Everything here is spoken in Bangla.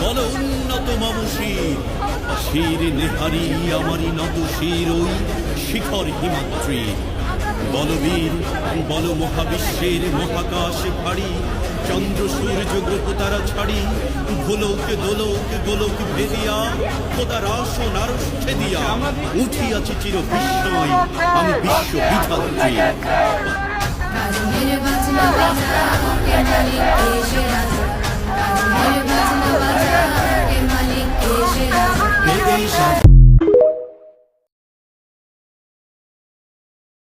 বলো উন্নত মামুষীর শির নেহারি আমারি নত শির ওই শিখর হিমাদ্রি। বলবীর বল মহাবিশ্বের মহাকাশ ভারী চন্দ্র সূর্য গ্রহ তারা ছাড়ি গোলক দোলক গোলক ভেদিয়া খোদার আসন আরশ ছেদিয়া উঠিয়াছি চির বিস্ময় আমি বিশ্ব বিধাত্রী। বাজনা বাজা